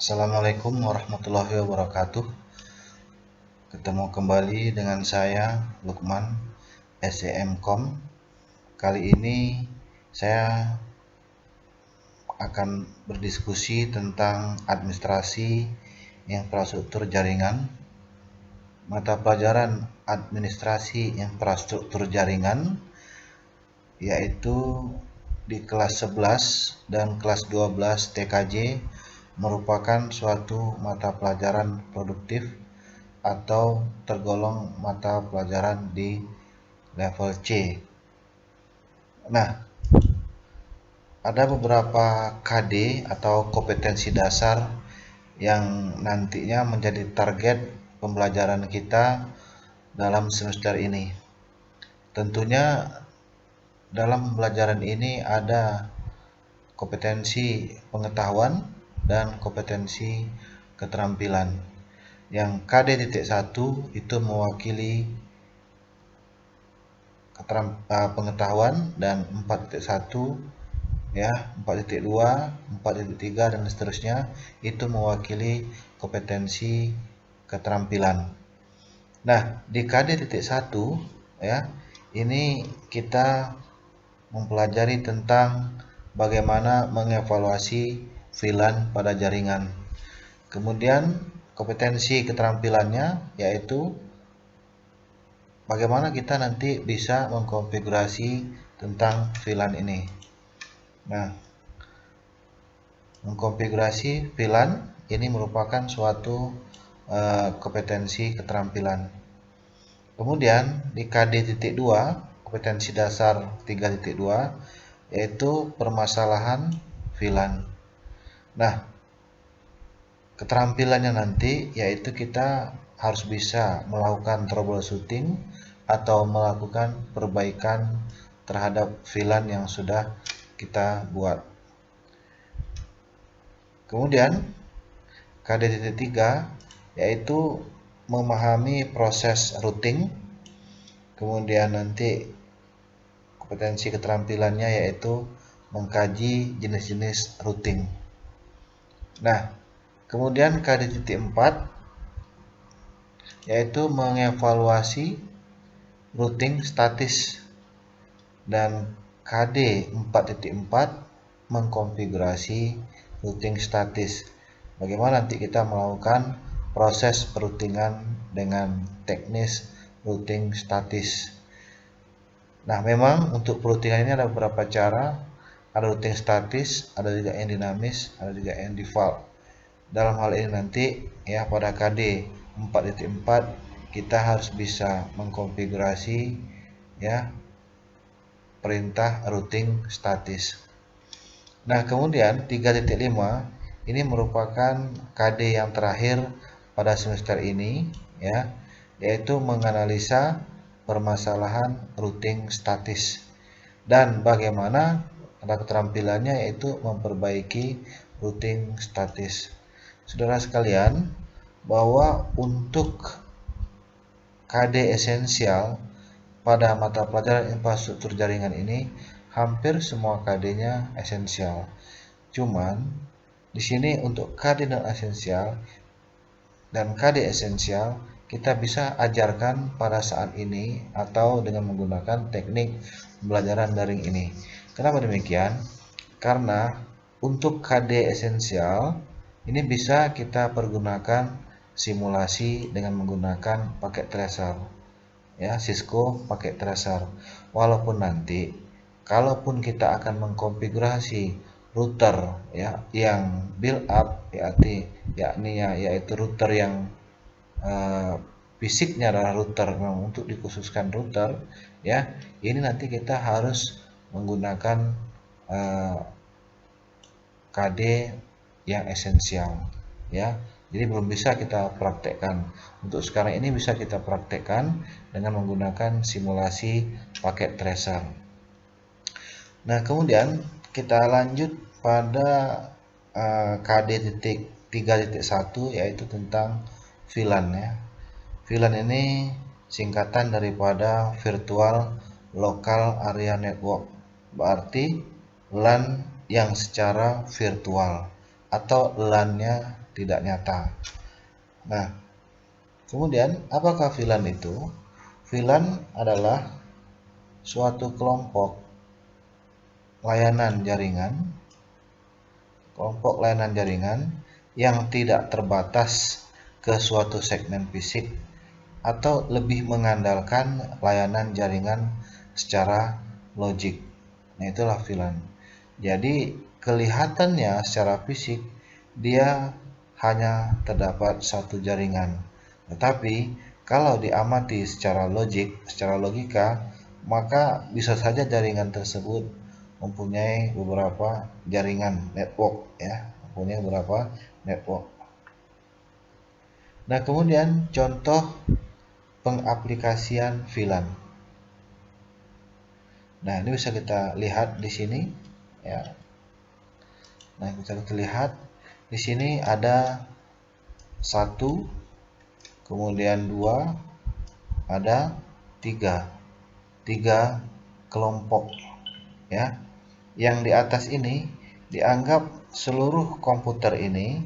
Assalamualaikum warahmatullahi wabarakatuh. Ketemu kembali dengan saya Lukman, SEMkom. Kali ini saya akan berdiskusi tentang administrasi infrastruktur jaringan. Mata pelajaran administrasi infrastruktur jaringan yaitu di kelas 11 dan kelas 12 TKJ merupakan suatu mata pelajaran produktif atau tergolong mata pelajaran di level C. Nah, ada beberapa KD atau kompetensi dasar yang nantinya menjadi target pembelajaran kita dalam semester ini. Tentunya dalam pembelajaran ini ada kompetensi pengetahuan dan kompetensi keterampilan. Yang KD.1 itu mewakili pengetahuan dan 4.1 ya, 4.2, 4.3 dan seterusnya itu mewakili kompetensi keterampilan. Nah, di KD.1 ya, ini kita mempelajari tentang bagaimana mengevaluasi VLAN pada jaringan. Kemudian kompetensi keterampilannya yaitu bagaimana kita nanti bisa mengkonfigurasi tentang VLAN ini. Nah, mengkonfigurasi VLAN ini merupakan suatu kompetensi keterampilan. Kemudian di KD.2 kompetensi dasar 3.2 yaitu permasalahan VLAN. Nah, keterampilannya nanti yaitu kita harus bisa melakukan troubleshooting atau melakukan perbaikan terhadap VLAN yang sudah kita buat. Kemudian KD.3 yaitu memahami proses routing. Kemudian nanti kompetensi keterampilannya yaitu mengkaji jenis-jenis routing. Nah, kemudian KD.4 yaitu mengevaluasi routing statis dan KD.4.4 mengkonfigurasi routing statis. Bagaimana nanti kita melakukan proses peroutingan dengan teknis routing statis. Nah, memang untuk peroutingan ini ada beberapa cara. Ada routing statis, ada juga yang dinamis, ada juga yang default. Dalam hal ini nanti ya pada KD 4.4 kita harus bisa mengkonfigurasi ya perintah routing statis. Nah, kemudian 3.5 ini merupakan KD yang terakhir pada semester ini ya, yaitu menganalisa permasalahan routing statis dan bagaimana ada keterampilannya yaitu memperbaiki routing statis. Saudara sekalian, bahwa untuk KD esensial pada mata pelajaran infrastruktur jaringan ini hampir semua KD-nya esensial. Cuman di sini untuk KD non esensial dan KD esensial kita bisa ajarkan pada saat ini atau dengan menggunakan teknik pembelajaran daring ini. Kenapa demikian? Karena untuk KD esensial ini bisa kita pergunakan simulasi dengan menggunakan paket tracer ya, Cisco paket tracer. Walaupun nanti kalaupun kita akan mengkonfigurasi router ya yang build up yaitu router yang fisiknya adalah router memang untuk dikhususkan router ya, ini nanti kita harus menggunakan KD yang esensial ya. Jadi belum bisa kita praktekkan. Untuk sekarang ini bisa kita praktekkan dengan menggunakan simulasi paket tracer. Nah, kemudian kita lanjut pada KD.3.1 yaitu tentang VLAN ya. VLAN ini singkatan daripada Virtual Local Area Network. Berarti LAN yang secara virtual atau LAN-nya tidak nyata. Nah, kemudian apakah VLAN itu? VLAN adalah suatu kelompok layanan jaringan, yang tidak terbatas ke suatu segmen fisik atau lebih mengandalkan layanan jaringan secara logik. Nah, itulah VLAN. Jadi kelihatannya secara fisik dia hanya terdapat satu jaringan. Tetapi kalau diamati secara logika, maka bisa saja jaringan tersebut mempunyai beberapa jaringan network, ya, mempunyai beberapa network. Nah, kemudian contoh pengaplikasian VLAN. Nah, ini bisa kita lihat di sini, ya. Nah, bisa kita lihat di sini ada 1, kemudian 2, ada 3 kelompok, ya. Yang di atas ini dianggap seluruh komputer ini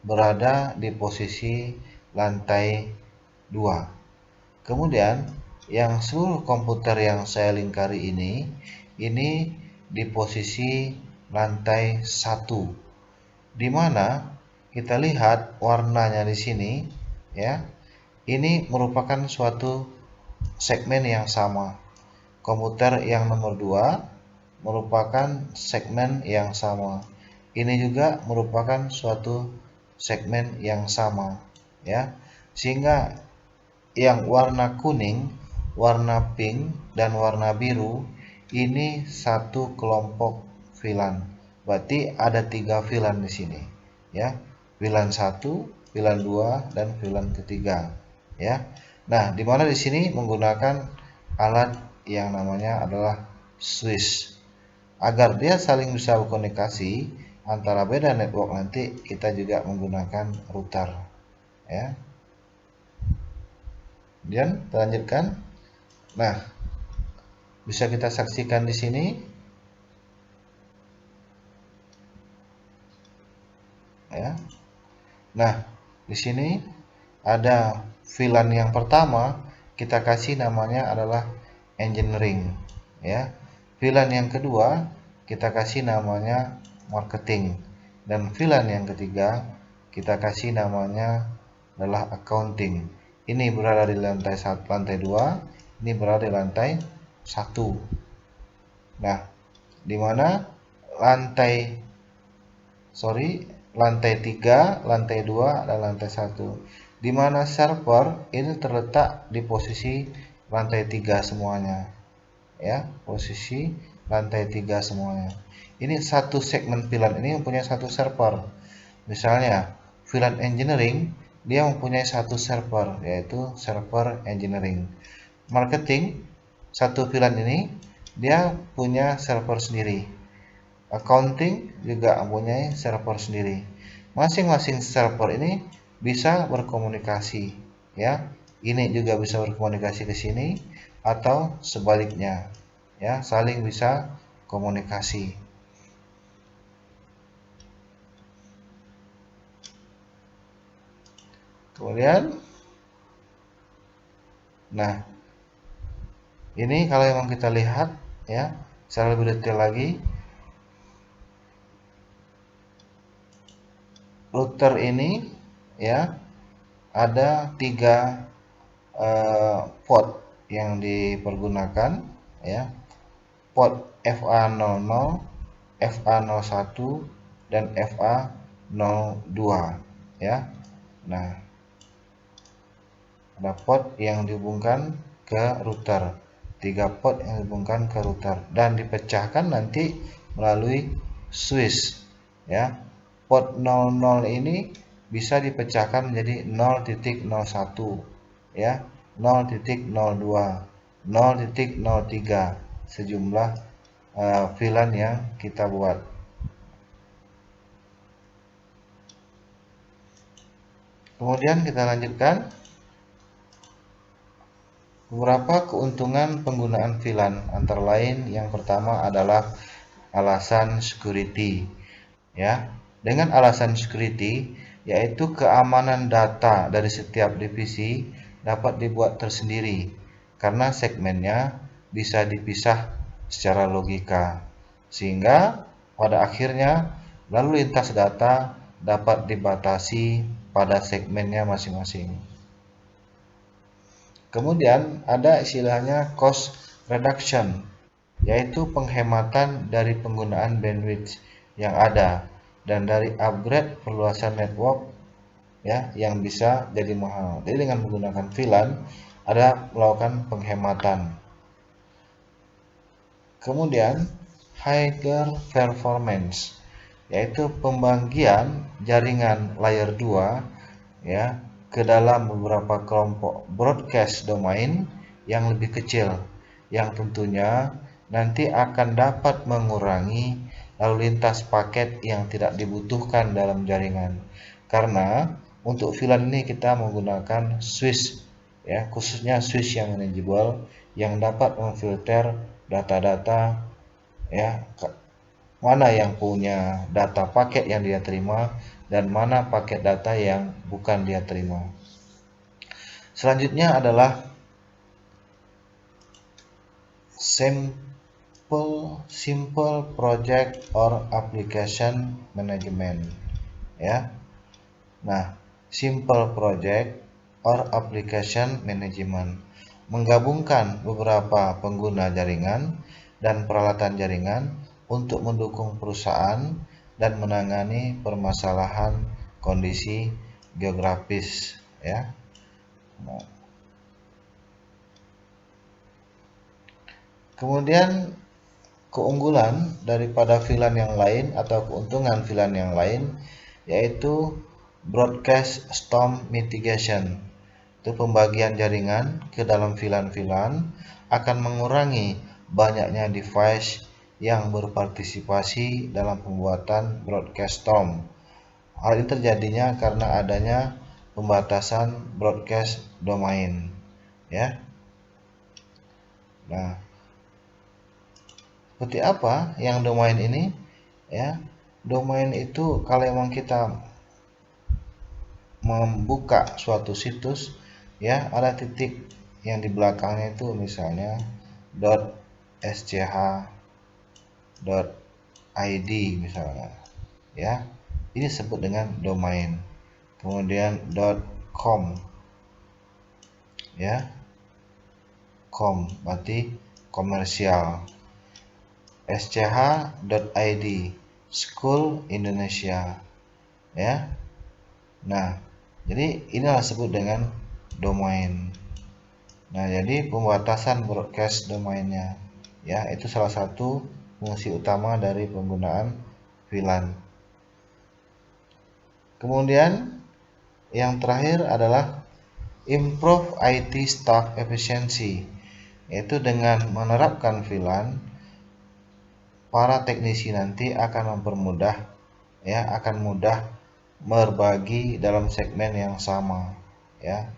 berada di posisi lantai 2. Kemudian yang seluruh komputer yang saya lingkari ini di posisi lantai 1, di mana kita lihat warnanya di sini, ya. Ini merupakan suatu segmen yang sama. Komputer yang nomor 2 merupakan segmen yang sama. Ini juga merupakan suatu segmen yang sama, ya. Sehingga yang warna kuning, warna pink, dan warna biru ini satu kelompok VLAN. Berarti ada 3 VLAN di sini, ya. VLAN 1, VLAN 2, dan VLAN ketiga, ya. Nah, di mana di sini menggunakan alat yang namanya adalah switch. Agar dia saling bisa berkomunikasi antara beda network, nanti kita juga menggunakan router, ya. Kemudian kita lanjutkan. Nah, bisa kita saksikan di sini, ya. Nah, di sini ada VLAN yang pertama, kita kasih namanya adalah engineering, ya. VLAN yang kedua kita kasih namanya marketing, dan VLAN yang ketiga kita kasih namanya adalah accounting. Ini berada di lantai 2, ini berada di lantai 1. Nah, di mana lantai 3, lantai 2, dan lantai 1. Di mana server ini terletak di posisi lantai 3 semuanya, ya, posisi lantai 3 semuanya. Ini satu segmen VLAN ini mempunyai satu server. Misalnya VLAN engineering, dia mempunyai satu server, yaitu server engineering. Marketing, satu VLAN ini dia punya server sendiri. Accounting juga mempunyai server sendiri. Masing-masing server ini bisa berkomunikasi, ya. Ini juga bisa berkomunikasi ke sini atau sebaliknya, ya, saling bisa komunikasi. Kemudian, nah, ini kalau memang kita lihat, ya, secara lebih detail lagi, router ini, ya, ada 3 port yang dipergunakan, ya. Port FA00, FA01, dan FA02, ya. Nah, ada port yang dihubungkan ke router, 3 port yang dihubungkan ke router, dan dipecahkan nanti melalui switch, ya. Port 00 ini bisa dipecahkan menjadi 0.01, ya, 0.02, 0.03, sejumlah VLAN yang kita buat. Kemudian kita lanjutkan beberapa keuntungan penggunaan VLAN, antara lain yang pertama adalah alasan security, ya. Dengan alasan security, yaitu keamanan data dari setiap divisi dapat dibuat tersendiri karena segmennya bisa dipisah secara logika, sehingga pada akhirnya lalu lintas data dapat dibatasi pada segmennya masing-masing. Kemudian ada istilahnya cost reduction, yaitu penghematan dari penggunaan bandwidth yang ada dan dari upgrade perluasan network ya yang bisa jadi mahal. Jadi dengan menggunakan VLAN ada melakukan penghematan. Kemudian higher performance, yaitu pembagian jaringan layer 2 ya ke dalam beberapa kelompok broadcast domain yang lebih kecil, yang tentunya nanti akan dapat mengurangi lalu lintas paket yang tidak dibutuhkan dalam jaringan. Karena untuk VLAN ini kita menggunakan switch ya, khususnya switch yang manageable yang dapat memfilter data-data ya, mana yang punya data paket yang dia terima dan mana paket data yang bukan dia terima. Selanjutnya adalah simple project or application management ya. Nah, simple project or application management menggabungkan beberapa pengguna jaringan dan peralatan jaringan untuk mendukung perusahaan dan menangani permasalahan kondisi geografis ya. Nah, kemudian keunggulan daripada VLAN yang lain atau keuntungan VLAN yang lain yaitu broadcast storm mitigation. Itu pembagian jaringan ke dalam VLAN-VLAN akan mengurangi banyaknya device yang berpartisipasi dalam pembuatan broadcast storm. Hal ini terjadinya karena adanya pembatasan broadcast domain ya. Nah, seperti apa yang domain ini ya? Domain itu kalau memang kita membuka suatu situs ya, ada titik yang di belakangnya itu misalnya .sch.id misalnya ya, ini disebut dengan domain. Kemudian .com ya, com berarti komersial. sch.id School Indonesia ya. Nah, jadi inilah disebut dengan domain. Nah, jadi pembatasan broadcast domainnya ya, itu salah satu fungsi utama dari penggunaan VLAN. Kemudian yang terakhir adalah improve IT staff efficiency, yaitu dengan menerapkan VLAN para teknisi nanti akan mempermudah ya, akan mudah berbagi dalam segmen yang sama ya.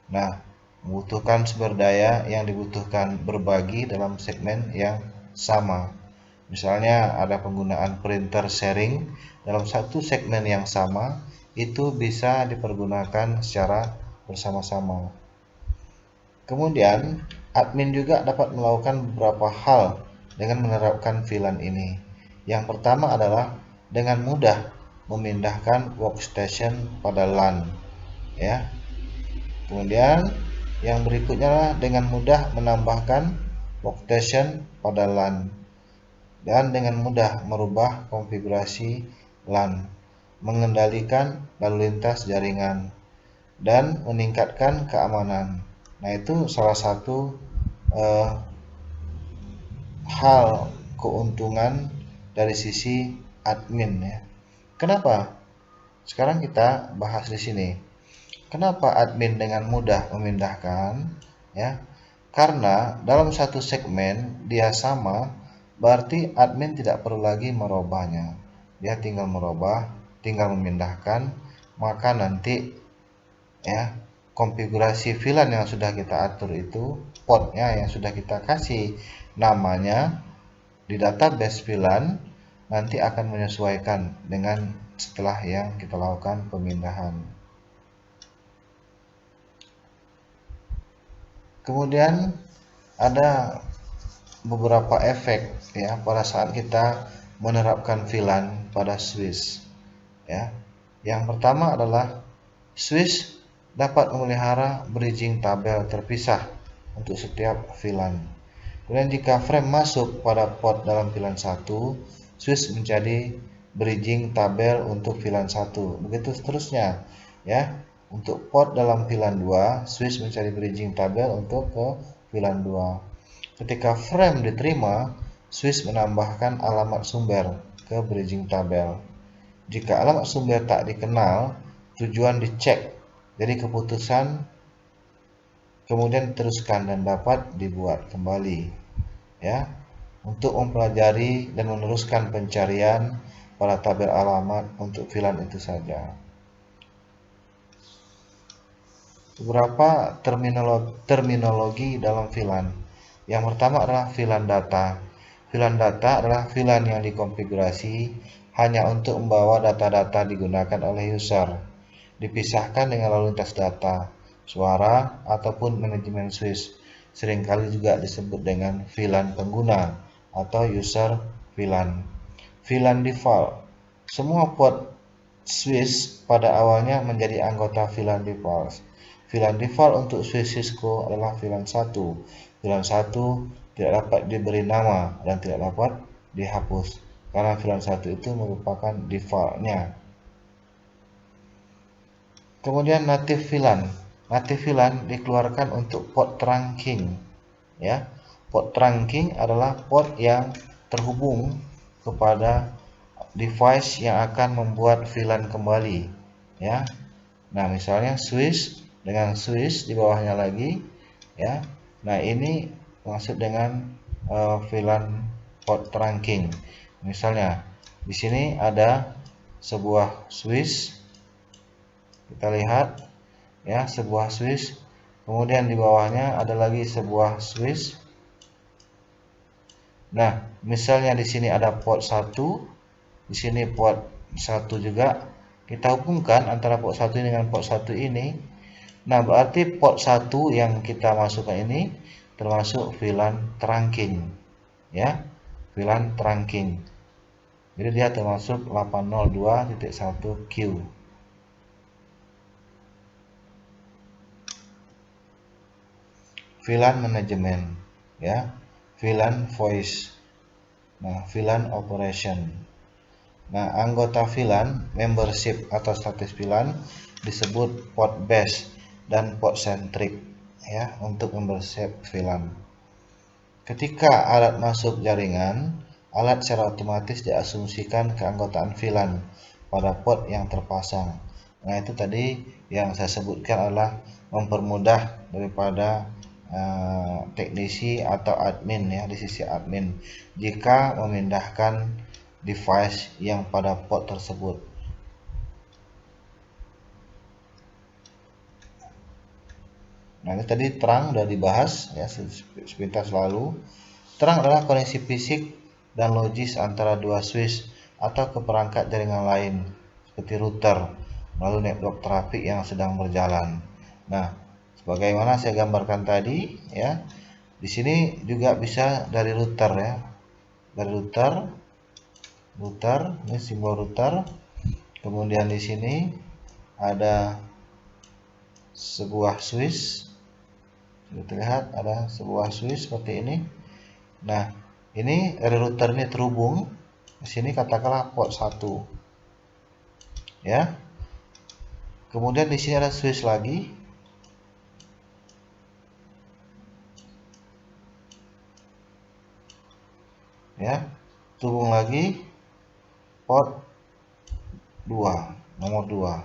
Nah, membutuhkan sumber daya yang dibutuhkan berbagi dalam segmen yang sama. Misalnya ada penggunaan printer sharing dalam satu segmen yang sama, itu bisa dipergunakan secara bersama-sama. Kemudian admin juga dapat melakukan beberapa hal dengan menerapkan VLAN ini. Yang pertama adalah dengan mudah memindahkan workstation pada LAN ya. Kemudian yang berikutnya adalah dengan mudah menambahkan workstation pada LAN dan dengan mudah merubah konfigurasi LAN, mengendalikan lalu lintas jaringan dan meningkatkan keamanan. Nah, itu salah satu hal keuntungan dari sisi admin ya. Kenapa? Sekarang kita bahas di sini. Kenapa admin dengan mudah memindahkan ya? Karena dalam satu segmen dia sama, berarti admin tidak perlu lagi merubahnya. Dia tinggal merubah, tinggal memindahkan, maka nanti ya konfigurasi VLAN yang sudah kita atur itu, portnya yang sudah kita kasih namanya di database VLAN nanti akan menyesuaikan dengan setelah yang kita lakukan pemindahan. Kemudian ada beberapa efek ya pada saat kita menerapkan VLAN pada switch ya. Yang pertama adalah switch dapat memelihara bridging tabel terpisah untuk setiap VLAN. Kemudian jika frame masuk pada port dalam VLAN 1, switch menjadi bridging tabel untuk VLAN 1. Begitu seterusnya ya. Untuk port dalam VLAN 2, switch mencari bridging tabel untuk ke VLAN 2. Ketika frame diterima, switch menambahkan alamat sumber ke bridging tabel. Jika alamat sumber tak dikenal, tujuan dicek. Jadi keputusan kemudian diteruskan dan dapat dibuat kembali. Ya, untuk mempelajari dan meneruskan pencarian pada tabel alamat untuk VLAN itu saja. Beberapa terminologi dalam VLAN. Yang pertama adalah VLAN data. VLAN data adalah VLAN yang dikonfigurasi hanya untuk membawa data-data digunakan oleh user, dipisahkan dengan lalu lintas data, suara, ataupun manajemen switch. Seringkali juga disebut dengan VLAN pengguna atau user VLAN. VLAN default. Semua port switch pada awalnya menjadi anggota VLAN default. VLAN default untuk switch Cisco adalah VLAN 1. VLAN 1 tidak dapat diberi nama dan tidak dapat dihapus karena VLAN 1 itu merupakan defaultnya. Kemudian native VLAN. Native VLAN dikeluarkan untuk port trunking. Ya, port trunking adalah port yang terhubung kepada device yang akan membuat VLAN kembali. Ya, nah misalnya switch dengan switch di bawahnya lagi. Ya, nah ini maksud dengan VLAN port trunking. Misalnya di sini ada sebuah switch. Kita lihat ya, sebuah switch. Kemudian di bawahnya ada lagi sebuah switch. Nah, misalnya di sini ada port 1, di sini port 1 juga. Kita hubungkan antara port 1 ini dengan port 1 ini. Nah, berarti port 1 yang kita masukkan ini termasuk VLAN trunking. Ya, VLAN trunking. Jadi dia termasuk 802.1Q. VLAN manajemen, ya, VLAN voice, nah VLAN operation. Nah, anggota VLAN, membership atau status VLAN disebut port based dan port centric, ya, untuk membership VLAN. Ketika alat masuk jaringan, alat secara otomatis diasumsikan keanggotaan VLAN pada port yang terpasang. Nah, itu tadi yang saya sebutkan adalah mempermudah daripada teknisi atau admin ya, di sisi admin jika memindahkan device yang pada port tersebut. Nah, ini tadi terang sudah dibahas ya sepintas lalu. Terang adalah koneksi fisik dan logis antara dua switch atau ke perangkat jaringan lain seperti router melalui network trafik yang sedang berjalan. Nah, sebagaimana saya gambarkan tadi ya, di sini juga bisa dari router ya, dari router ini simbol router. Kemudian di sini ada sebuah switch, kita lihat ada sebuah switch seperti ini. Nah, ini dari router ini terhubung di sini katakanlah port 1 ya. Kemudian di sini ada switch lagi. Ya, terhubung lagi port 2, nomor 2.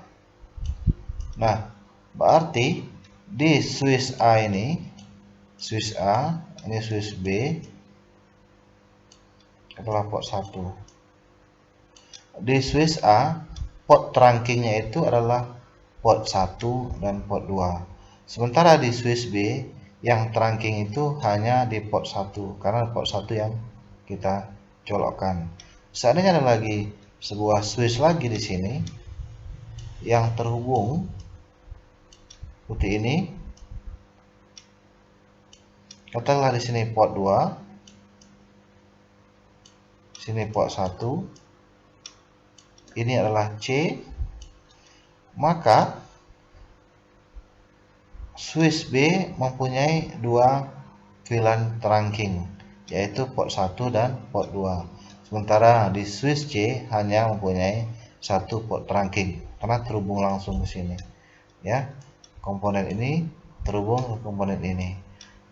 Nah, berarti di switch A ini, switch A, ini switch B adalah port 1. Di switch A, port trunkingnya itu adalah port 1 dan port 2. Sementara di switch B, yang trunking itu hanya di port 1 karena port 1 yang kita colokkan. Seandainya ada lagi sebuah switch lagi di sini yang terhubung seperti ini. Katakanlah di sini port 2, sini port 1, ini adalah C, maka switch B mempunyai dua VLAN trunking, yaitu port 1 dan port 2. Sementara di switch C hanya mempunyai satu port trunking karena terhubung langsung ke sini. Ya, komponen ini terhubung ke komponen ini.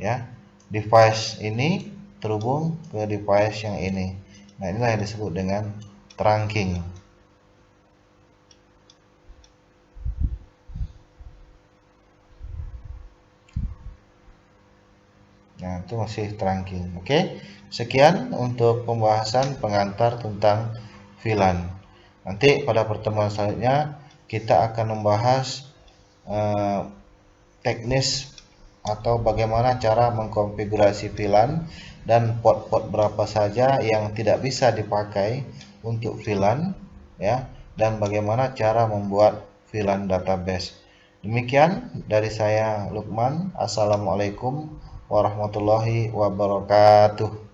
Ya, device ini terhubung ke device yang ini. Nah, inilah yang disebut dengan trunking. Nah, itu masih trunking. Oke, sekian untuk pembahasan pengantar tentang VLAN. Nanti pada pertemuan selanjutnya kita akan membahas teknis atau bagaimana cara mengkonfigurasi VLAN dan port-port berapa saja yang tidak bisa dipakai untuk VLAN, ya, dan bagaimana cara membuat VLAN database. Demikian dari saya, Lukman. Assalamualaikum warahmatullahi wabarakatuh.